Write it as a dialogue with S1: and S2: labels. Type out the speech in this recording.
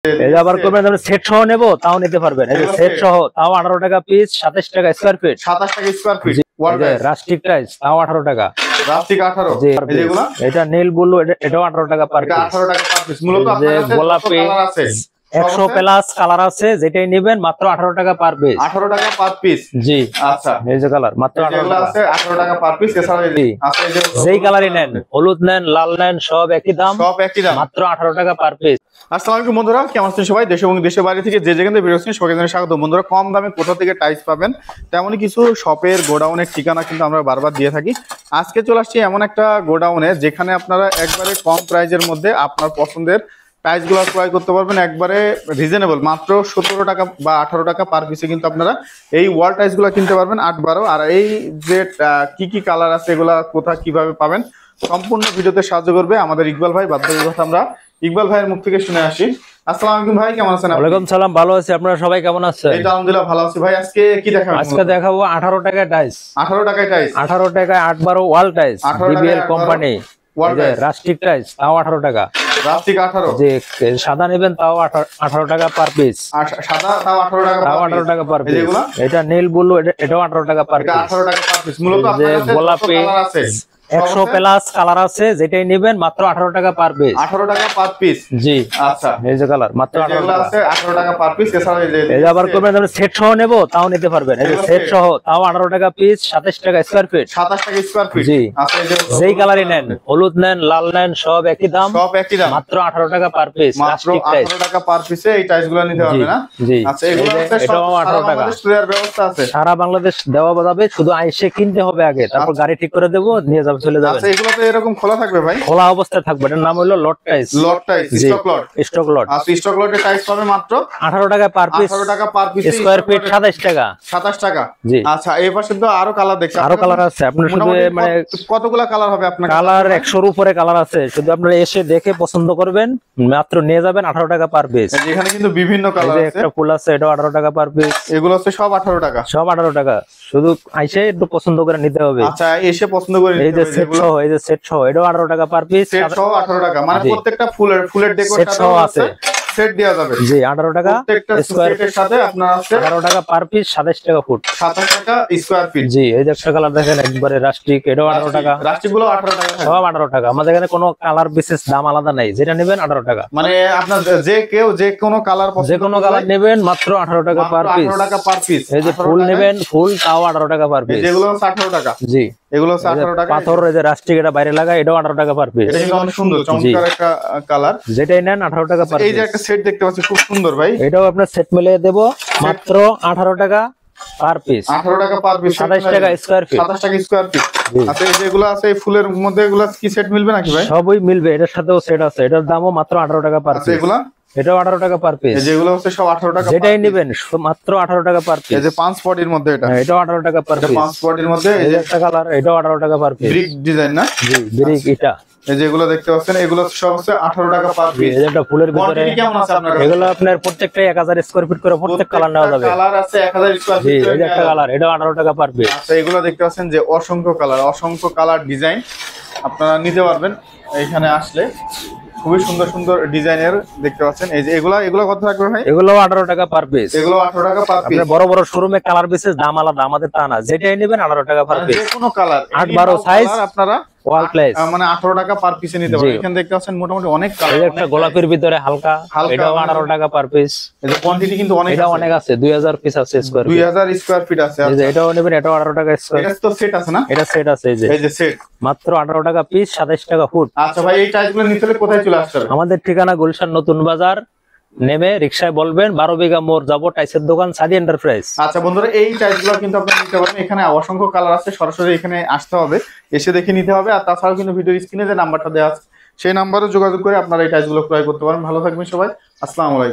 S1: এই যে আবার করবেন আপনি সেট সহ নেব তাও নিতে পারবেন। এই যে সেট সহ তাও 18 টাকা পিস, 27 টাকা স্কয়ার ফিট।
S2: 27 টাকা স্কয়ার ফিট।
S1: এই যে রাস্টিক টাইলস তাও 18 টাকা।
S2: রাস্টিক 18। এই যেগুলো
S1: এটা নীল ব্লু এটাও 18 টাকা পার পিস।
S2: এটা 18 টাকা পার পিস। মূলত আপনার কাছে
S1: গোলাপি
S2: কালার আছে
S1: 100 প্লাস কালার আছে, যেটাই নেবেন মাত্র 18 টাকা পার পিস।
S2: 18 টাকা পার পিস।
S1: জি
S2: আচ্ছা,
S1: এই যে কালার মাত্র 18 টাকা
S2: আছে 18 টাকা পার পিস। এছাড়া আছে এই যে
S1: যেই কালারই নেন, হলুদ নেন লাল নেন সব একই দাম, মাত্র 18 টাকা পার পিস।
S2: আসসালামু আলাইকুম বন্ধুরা, কেমন আছেন সবাই? দেশ এবং দেশের বাইরে থেকে যে যেখান থেকে ভিডিও দেখছেন সবাইকে জানাই স্বাগত। বন্ধুরা, কম দামে কোথা থেকে টাইলস পাবেন তেমনই কিছু শপের গোডাউনের ঠিকানা কিন্তু আমরা বারবার দিয়ে থাকি। আজকে চলে আসছি এমন একটা গোডাউনে যেখানে আপনারা একবারে কম প্রাইজের মধ্যে আপনার পছন্দের টাইলসগুলো ক্রয় করতে পারবেন, একবারে রিজনেবল, মাত্র 17 টাকা বা 18 টাকা পার পিসে কিন্তু আপনারা এই ওয়াল টাইলসগুলো কিনতে পারবেন 8-12। আর এই যে কি কি কালার আছে এগুলা কোথা কিভাবে পাবেন সম্পূর্ণ ভিডিওতে সাহায্য করবে আমাদের ইকবাল ভাই। বাধ্যতার কথা আমরা ইকবাল ভাইয়ের মুখ থেকে শুনে আসি। আসসালামু আলাইকুম ভাই, কেমন আছেন?
S1: ওয়ালাইকুম সালাম, ভালো আছি। আপনারা সবাই কেমন আছেন?
S2: এই তো আলহামদুলিল্লাহ ভালো আছি ভাই। আজকে কি দেখাবো?
S1: আজকে দেখাবো 18 টাকা টাইলস।
S2: 18 টাকায় টাইলস,
S1: 18 টাকায় 8-12 wall tiles, DBL company rustic tiles তাও 18 টাকা।
S2: রাস্টিক 18।
S1: যে সাদা নেবেন তাও 18 টাকা পার পিস।
S2: সাদা তাও 18 টাকা,
S1: তাও 18 টাকা পার পিস। এটা নীল ব্লু এটাও 18 টাকা পার পিস।
S2: 18 টাকা পার পিস। মূলত
S1: যে গোলাপি 100 প্লাস কালার আছে, যেটাই নেবেন মাত্র 18 টাকা পার পিস।
S2: 18 টাকা পার পিস।
S1: জি
S2: আচ্ছা,
S1: এই যে কালার মাত্র 18 টাকা
S2: আছে 18 টাকা পার পিস। এছাড়া
S1: এই যে আবার করবেন আপনি সেট সহ নেব তাও নিতে পারবেন। এই যে সেট সহ তাও 18 টাকা পিস, 27 টাকা স্কয়ার ফিট।
S2: 27 টাকা স্কয়ার ফিট।
S1: জি
S2: আচ্ছা, এই যে
S1: যেই কালারই নেন, হলুদ নেন লাল নেন সব একই দাম, মাত্র 18 টাকা পার পিস।
S2: মাত্র 18 টাকা পার পিসে এই টাইলসগুলো নিতে হবে না?
S1: জি
S2: আচ্ছা, এগুলো আছে
S1: এটাও 18 টাকা।
S2: কুরিয়ার ব্যবস্থা আছে
S1: সারা বাংলাদেশ দেওয়া যাবে, শুধু আইসে কিনতে হবে আগে, তারপর গাড়ি ঠিক করে দেবো, নিয়ে যাবে, চলে যাবে।
S2: আচ্ছা, এগুলো তো এরকম খোলা থাকবে ভাই?
S1: খোলা অবস্থায় থাকবে। এটার নাম হলো lot tiles.
S2: Lot tiles, stock lot.
S1: Stock lot.
S2: আচ্ছা, স্টক লটে টাইলস পাবে মাত্র
S1: 18 টাকা পার পিস।
S2: 18 টাকা পার পিস।
S1: স্কয়ার ফিট 27 টাকা।
S2: 27 টাকা।
S1: জি
S2: আচ্ছা, এই পাশে তো আরো কালার দেখছি।
S1: আরো কালার আছে। আপনার শুধু মানে
S2: কতগুলা কালার হবে আপনার?
S1: কালার 100 এর উপরে কালার আছে, শুধু আপনারা এসে দেখে পছন্দ করবেন, মাত্র নিয়ে যাবেন 18 টাকা পার পিস।
S2: এখানে কিন্তু বিভিন্ন কালার আছে।
S1: একটা ফুল আছে, এটাও 18 টাকা পার পিস।
S2: এগুলো হচ্ছে সব 18 টাকা।
S1: সব 18 টাকা, শুধু আইসে একটু পছন্দ করে নিতে হবে।
S2: আচ্ছা, এসে পছন্দ করে নিতে হবে।
S1: এই যে সেট সহ, এই যে সেট সহ এটাও 18 টাকা পার পিস।
S2: সেট সহ 18 টাকা, মানে প্রত্যেকটা ফুলের ডেকোর সাথে আছে, সেট দেয়া যাবে।
S1: জি 18 টাকা
S2: স্কয়ার ফিটের সাথে আপনার আছে
S1: 18 টাকা পার পিস, 27 টাকা ফুট,
S2: 27 টাকা স্কয়ার ফিট।
S1: জি এই যে একটা কালার দেখেন একবারে রাস্টিক, এটাও 18 টাকা।
S2: রাস্টিক গুলো 18 টাকা,
S1: সব 18 টাকা। আমাদের এখানে কোনো কালার বিশেষ দাম আলাদা নাই, যেটা নেবেন 18 টাকা।
S2: মানে আপনার যে কোনো কালার পছন্দ,
S1: যে কোনো কালার নেবেন মাত্র 18 টাকা পার পিস।
S2: 18 টাকা পার পিস।
S1: এই যে ফুল নেবেন, ফুল তাও 18 টাকা পার পিস।
S2: যেগুলো 18 টাকা।
S1: জি
S2: এগুলো 18 টাকা।
S1: পাথর এই যে রাস্টিক, এটা বাইরে লাগা, এটাও 18 টাকা পার পিস।
S2: এটা কিন্তু অনেক সুন্দর চমৎকার একটা কালার,
S1: যেটাই নেন 18 টাকা পার পিস।
S2: এই যে একটা সেট দেখতে পাচ্ছি খুব সুন্দর ভাই,
S1: এটাও আপনার সেট মিলিয়ে দেব মাত্র 18 টাকা পার পিস।
S2: 18 টাকা পার পিস,
S1: 27 টাকা স্কয়ার ফিট।
S2: 27 টাকা স্কয়ার ফিট। আচ্ছা, এই যেগুলো আছে এই ফুলের মধ্যে, এগুলো কি সেট মিলবে নাকি ভাই?
S1: সবই মিলবে, এটার সাথেও সেট আছে, এটার দামও মাত্র 18 টাকা পার পিস।
S2: এগুলা
S1: এটাও 18 টাকা পার পিস।
S2: যেগুলো হচ্ছে সব 18 টাকা,
S1: যেটাই নেবেন মাত্র 18 টাকা পার পিস।
S2: এই যে 5 পটির মধ্যে এটা,
S1: এটাও 18 টাকা পার পিস।
S2: 5 পটির মধ্যে
S1: এই যে একটা কালার, এটাও 18 টাকা পার পিস।
S2: ব্রিক ডিজাইন না?
S1: জি ব্রিক। এটা
S2: এই যেগুলো দেখতে পাচ্ছেন এগুলো সব হচ্ছে 18 টাকা পার পিস।
S1: এই যে একটা ফুলের ভিতরে
S2: কোয়ান্টিটি কেমন আছে আপনার কাছে?
S1: এগুলো আপনার প্রত্যেকটাই 1000 স্কয়ার ফিট করে প্রত্যেক কালার নেওয়া যাবে।
S2: কালার আছে 1000 স্কয়ার
S1: জি
S2: ফিট।
S1: এই যে একটা কালার, এটাও 18 টাকা পার পিস।
S2: আচ্ছা, এগুলো দেখতে পাচ্ছেন যে অসংখ্য কালার ডিজাইন আপনারা নিতে পারবেন এখানে আসলে। খুবই সুন্দর সুন্দর ডিজাইনের দেখতে পাচ্ছেন। এই যে এগুলো কত থাকবে ভাই?
S1: এগুলো 18 টাকা পার পিস।
S2: এগুলো 18 টাকা পার পিস।
S1: আপনার বড় বড় শোরুমে কালার বিশেষ দাম আলাদা, আমাদের তা না, যেটাই নেবেন 18 টাকা পার পিস।
S2: যে কোনো কালার
S1: 8-12 সাইজ
S2: আপনারা
S1: ওয়াল প্লেস
S2: মানে 18 টাকা পার পিসে নিতে পারবেন। এখানে দেখতে পাচ্ছেন মোটামুটি অনেক কালার।
S1: এই একটা গোলাপের ভিতরে হালকা, এটাও 18 টাকা পার পিস।
S2: এই যে কোয়ান্টিটি কিন্তু অনেক
S1: আছে, 2000 পিস আছে স্কয়ার ফিট।
S2: 2000 স্কয়ার ফিট আছে।
S1: এই যে এটাও নেবেন, এটাও 18 টাকা স্কয়ার।
S2: এটা তো সেট আছে না?
S1: এটা সেট আছে, এই যে
S2: সেট
S1: মাত্র 18 টাকা পিস, 27 টাকা ফুট।
S2: আচ্ছা ভাই, এই টাইলসগুলো নিতে হলে কোথায় চলে আসতে হবে?
S1: আমাদের ঠিকানা গুলশান নতুন বাজার, নেমে রিকশায় বলবেন 12 বিঘা মোড় যাব, টাইসের দোকান সাদি এন্টারপ্রাইজ।
S2: আচ্ছা বন্ধুরা, এই টাইলসগুলো কিন্তু আপনারা নিতে পারবেন। এখানে অসংখ্য কালার আছে, সরাসরি এখানে আসতে হবে, এসে দেখে নিতে হবে। আর তাছাড়াও কিন্তু ভিডিওর স্ক্রিনে যে নাম্বারটা দেওয়া আছে সেই নাম্বারে যোগাযোগ করে আপনারা এই টাইলসগুলো ক্রয় করতে পারেন। ভালো থাকবেন সবাই, আসসালামু আলাইকুম।